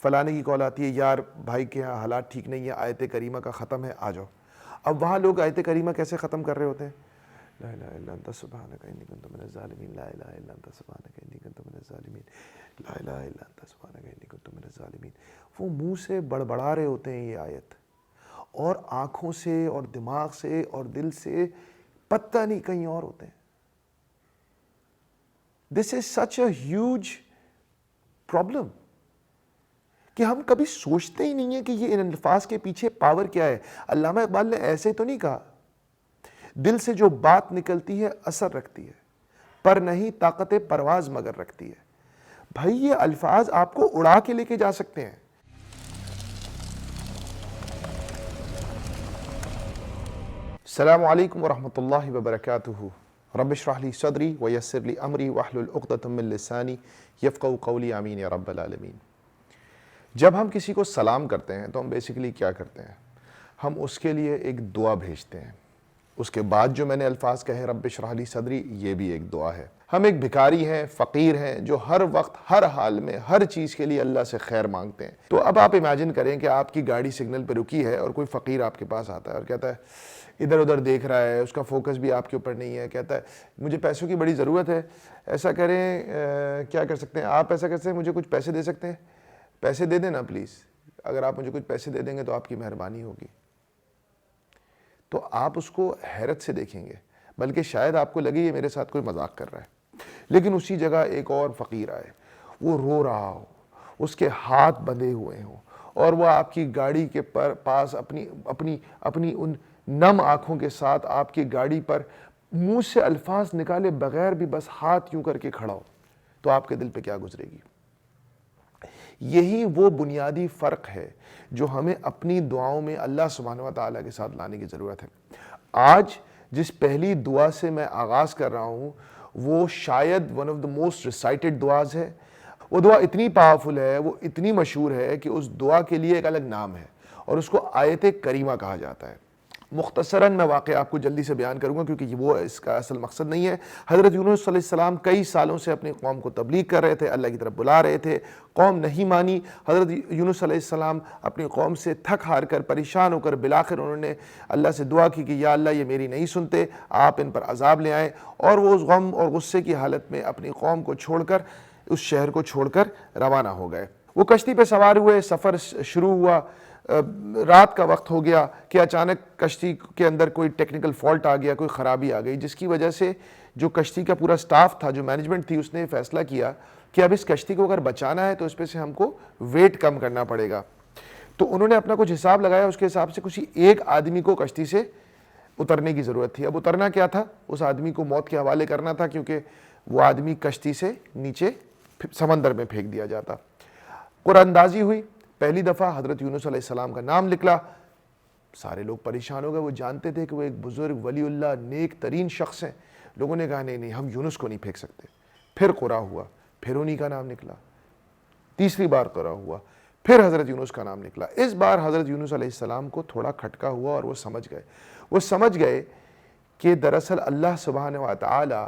فلانے کی کال آتی ہے یار بھائی کے یہاں حالات ٹھیک نہیں ہے، آیت کریمہ کا ختم ہے، آ جاؤ۔ اب وہاں لوگ آیت کریمہ کیسے ختم کر رہے ہوتے ہیں؟ لا الہ الا انت سبحانک انی کنت من الظالمین، لا الہ الا انت سبحانک انی کنت من الظالمین، لا الہ الا انت سبحانک انی کنت من الظالمین۔ وہ منہ سے بڑبڑا رہے ہوتے ہیں یہ آیت، اور آنکھوں سے اور دماغ سے اور دل سے پتہ نہیں کہیں اور ہوتے ہیں۔ دس از سچ اے ہیوج پرابلم کہ ہم کبھی سوچتے ہی نہیں ہیں کہ یہ ان الفاظ کے پیچھے پاور کیا ہے۔ علامہ اقبال نے ایسے تو نہیں کہا، دل سے جو بات نکلتی ہے اثر رکھتی ہے، پر نہیں طاقت پرواز مگر رکھتی ہے۔ بھائی یہ الفاظ آپ کو اڑا کے لے کے جا سکتے ہیں۔ السلام علیکم ورحمۃ اللہ وبرکاتہ۔ رب اشرح لی صدری ویسر لی امری واحلل عقدۃ من لسانی یفقہوا قولی، آمین یا رب العالمین۔ جب ہم کسی کو سلام کرتے ہیں تو ہم بیسیکلی کیا کرتے ہیں؟ ہم اس کے لیے ایک دعا بھیجتے ہیں۔ اس کے بعد جو میں نے الفاظ کہے رب اشرح لی صدری، یہ بھی ایک دعا ہے۔ ہم ایک بھکاری ہیں، فقیر ہیں، جو ہر وقت ہر حال میں ہر چیز کے لیے اللہ سے خیر مانگتے ہیں۔ تو اب آپ امیجن کریں کہ آپ کی گاڑی سگنل پہ رکی ہے اور کوئی فقیر آپ کے پاس آتا ہے اور کہتا ہے، ادھر ادھر دیکھ رہا ہے، اس کا فوکس بھی آپ کے اوپر نہیں ہے، کہتا ہے مجھے پیسوں کی بڑی ضرورت ہے، ایسا کریں کیا کر سکتے ہیں آپ؟ ایسا کرتے ہیں مجھے کچھ پیسے دے سکتے ہیں؟ پیسے دے دینا پلیز، اگر آپ مجھے کچھ پیسے دے دیں گے تو آپ کی مہربانی ہوگی۔ تو آپ اس کو حیرت سے دیکھیں گے، بلکہ شاید آپ کو لگے یہ میرے ساتھ کوئی مذاق کر رہا ہے۔ لیکن اسی جگہ ایک اور فقیر آئے، وہ رو رہا ہو، اس کے ہاتھ بندھے ہوئے ہوں، اور وہ آپ کی گاڑی کے پاس اپنی ان نم آنکھوں کے ساتھ آپ کی گاڑی پر منہ سے الفاظ نکالے بغیر بھی بس ہاتھ یوں کر کے کھڑا ہو، تو آپ کے دل پہ کیا گزرے گی؟ یہی وہ بنیادی فرق ہے جو ہمیں اپنی دعاؤں میں اللہ سبحانہ و تعالیٰ کے ساتھ لانے کی ضرورت ہے۔ آج جس پہلی دعا سے میں آغاز کر رہا ہوں وہ شاید one of the most recited دعاز ہے۔ وہ دعا اتنی پاورفل ہے، وہ اتنی مشہور ہے کہ اس دعا کے لیے ایک الگ نام ہے اور اس کو آیت کریمہ کہا جاتا ہے۔ مختصراً میں واقعہ آپ کو جلدی سے بیان کروں گا کیونکہ وہ اس کا اصل مقصد نہیں ہے۔ حضرت یونس علیہ السلام کئی سالوں سے اپنی قوم کو تبلیغ کر رہے تھے، اللہ کی طرف بلا رہے تھے، قوم نہیں مانی۔ حضرت یونس علیہ السلام اپنی قوم سے تھک ہار کر پریشان ہو کر بالآخر انہوں نے اللہ سے دعا کی کہ یا اللہ یہ میری نہیں سنتے، آپ ان پر عذاب لے آئیں، اور وہ اس غم اور غصے کی حالت میں اپنی قوم کو چھوڑ کر اس شہر کو چھوڑ کر روانہ ہو گئے۔ وہ کشتی پہ سوار ہوئے، سفر شروع ہوا، رات کا وقت ہو گیا کہ اچانک کشتی کے اندر کوئی ٹیکنیکل فالٹ آ گیا، کوئی خرابی آ گئی، جس کی وجہ سے جو کشتی کا پورا سٹاف تھا، جو مینجمنٹ تھی، اس نے فیصلہ کیا کہ اب اس کشتی کو اگر بچانا ہے تو اس پہ سے ہم کو ویٹ کم کرنا پڑے گا۔ تو انہوں نے اپنا کچھ حساب لگایا، اس کے حساب سے کسی ایک آدمی کو کشتی سے اترنے کی ضرورت تھی۔ اب اترنا کیا تھا؟ اس آدمی کو موت کے حوالے کرنا تھا، کیونکہ وہ آدمی کشتی سے نیچے سمندر میں پھینک دیا جاتا۔ قرآن اندازی ہوئی، پہلی دفعہ حضرت یونس علیہ السلام کا نام نکلا، سارے لوگ پریشان ہو گئے۔ وہ جانتے تھے کہ وہ ایک بزرگ ولی اللہ نیک ترین شخص ہیں۔ لوگوں نے کہا نہیں ہم یونس کو نہیں پھینک سکتے۔ پھر قرآ ہوا، پھر انہی کا نام نکلا، تیسری بار قرآ ہوا، پھر حضرت یونس کا نام نکلا۔ اس بار حضرت یونس علیہ السلام کو تھوڑا کھٹکا ہوا اور وہ سمجھ گئے کہ دراصل اللہ سبحانہ و تعالی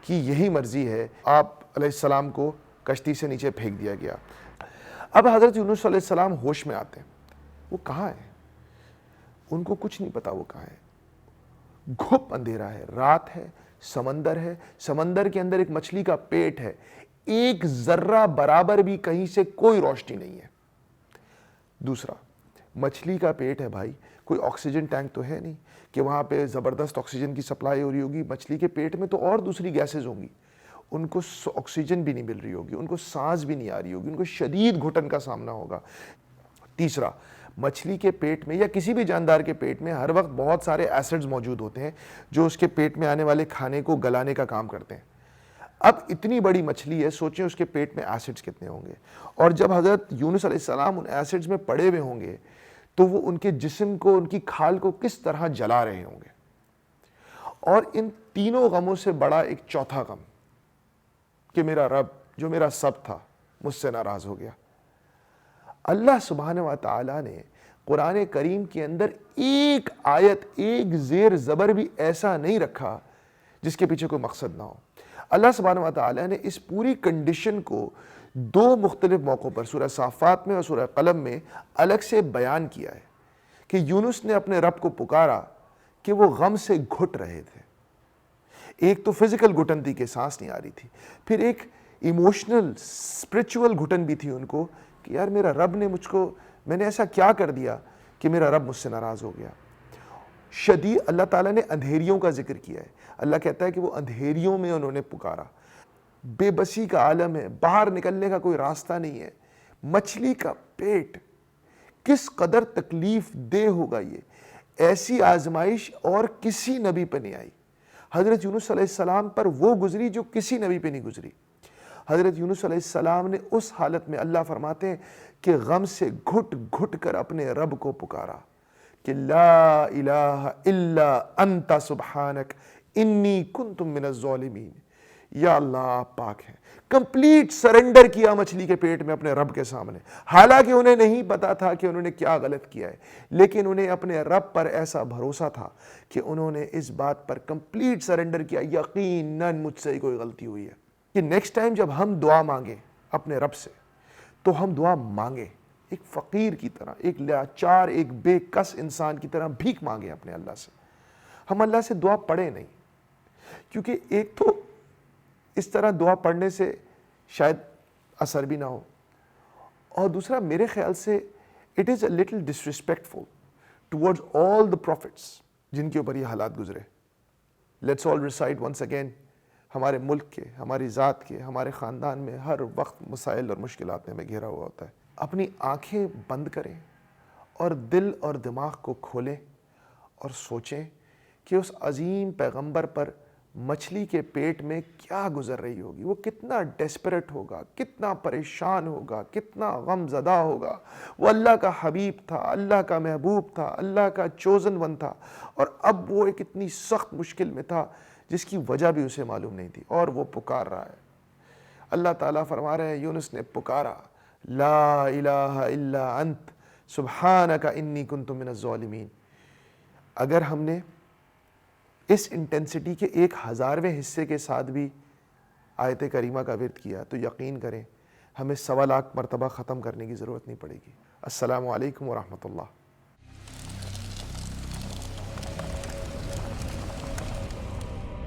کی یہی مرضی ہے۔ آپ علیہ السلام کو کشتی سے نیچے پھینک دیا گیا۔ اب حضرت یونس علیہ السلام ہوش میں آتے ہیں، وہ کہاں ہیں؟ ان کو کچھ نہیں پتا وہ کہاں ہے۔ گھپ اندھیرا ہے، رات ہے، سمندر کے اندر ایک مچھلی کا پیٹ ہے، ایک ذرہ برابر بھی کہیں سے کوئی روشنی نہیں ہے۔ دوسرا، مچھلی کا پیٹ ہے بھائی، کوئی آکسیجن ٹینک تو ہے نہیں کہ وہاں پہ زبردست آکسیجن کی سپلائی ہو رہی ہوگی۔ مچھلی کے پیٹ میں تو اور دوسری گیسز ہوں گی، ان کو آکسیجن بھی نہیں مل رہی ہوگی، ان کو سانس بھی نہیں آ رہی ہوگی، ان کو شدید گھٹن کا سامنا ہوگا۔ تیسرا، مچھلی کے پیٹ میں یا کسی بھی جاندار کے پیٹ میں ہر وقت بہت سارے ایسڈز موجود ہوتے ہیں جو اس کے پیٹ میں آنے والے کھانے کو گلانے کا کام کرتے ہیں۔ اب اتنی بڑی مچھلی ہے، سوچیں اس کے پیٹ میں ایسڈز کتنے ہوں گے، اور جب حضرت یونس علیہ السلام ان ایسڈز میں پڑے ہوئے ہوں گے تو وہ ان کے جسم کو، ان کی کھال کو کس طرح جلا رہے ہوں گے۔ اور ان تینوں غموں سے بڑا ایک چوتھا غم کہ میرا رب جو میرا سب تھا مجھ سے ناراض ہو گیا۔ اللہ سبحانہ و تعالیٰ نے قرآن کریم کے اندر ایک آیت، ایک زیر زبر بھی ایسا نہیں رکھا جس کے پیچھے کوئی مقصد نہ ہو۔ اللہ سبحانہ و تعالیٰ نے اس پوری کنڈیشن کو دو مختلف موقعوں پر سورہ صافات میں اور سورہ قلم میں الگ سے بیان کیا ہے کہ یونس نے اپنے رب کو پکارا کہ وہ غم سے گھٹ رہے تھے. ایک تو فزیکل گھٹن تھی کہ سانس نہیں آ رہی تھی، پھر ایک ایموشنل اسپرچول گھٹن بھی تھی ان کو کہ یار میرا رب نے میں نے ایسا کیا کر دیا کہ میرا رب مجھ سے ناراض ہو گیا. شدید اللہ تعالیٰ نے اندھیریوں کا ذکر کیا ہے. اللہ کہتا ہے کہ وہ اندھیریوں میں انہوں نے پکارا. بے بسی کا عالم ہے، باہر نکلنے کا کوئی راستہ نہیں ہے. مچھلی کا پیٹ کس قدر تکلیف دہ ہوگا، یہ ایسی آزمائش اور کسی نبی پہ نہیں آئی. حضرت یونس علیہ السلام پر وہ گزری جو کسی نبی پہ نہیں گزری. حضرت یونس علیہ السلام نے اس حالت میں اللہ فرماتے ہیں کہ غم سے گھٹ گھٹ کر اپنے رب کو پکارا کہ لا الہ الا انت سبحانک انی کنت من الظالمین. یا اللہ آپ پاک ہیں. کمپلیٹ سرنڈر کیا مچھلی کے پیٹ میں اپنے رب کے سامنے. حالانکہ انہیں نہیں پتا تھا کہ انہوں نے کیا غلط کیا ہے، لیکن انہیں اپنے رب پر ایسا بھروسہ تھا کہ انہوں نے اس بات پر کمپلیٹ سرنڈر کیا یقیناً مجھ سے کوئی غلطی ہوئی ہے. کہ نیکسٹ ٹائم جب ہم دعا مانگیں اپنے رب سے تو ہم دعا مانگیں ایک فقیر کی طرح، ایک لاچار، ایک بے کس انسان کی طرح بھیک مانگیں اپنے اللہ سے. ہم اللہ سے دعا پڑھیں نہیں، کیونکہ ایک تو اس طرح دعا پڑھنے سے شاید اثر بھی نہ ہو، اور دوسرا میرے خیال سے it is a little disrespectful towards all the prophets جن کے اوپر یہ حالات گزرے. Let's all recite once again. ہمارے ملک کے، ہماری ذات کے، ہمارے خاندان میں ہر وقت مسائل اور مشکلات میں ہمیں گھیرا ہوا ہوتا ہے. اپنی آنکھیں بند کریں اور دل اور دماغ کو کھولیں اور سوچیں کہ اس عظیم پیغمبر پر مچھلی کے پیٹ میں کیا گزر رہی ہوگی. وہ کتنا ڈیسپریٹ ہوگا، کتنا پریشان ہوگا، کتنا غم زدہ ہوگا. وہ اللہ کا حبیب تھا، اللہ کا محبوب تھا، اللہ کا چوزن ون تھا، اور اب وہ ایک اتنی سخت مشکل میں تھا جس کی وجہ بھی اسے معلوم نہیں تھی، اور وہ پکار رہا ہے. اللہ تعالیٰ فرما رہے ہیں یونس نے پکارا لا الہ الا انت سبحانک انی کنت من الظالمین. اگر ہم نے اس انٹینسٹی کے 1000ویں حصے کے ساتھ بھی آیت کریمہ کا ورد کیا تو یقین کریں ہمیں 1.25 لاکھ مرتبہ ختم کرنے کی ضرورت نہیں پڑے گی. السلام علیکم ورحمۃ اللہ.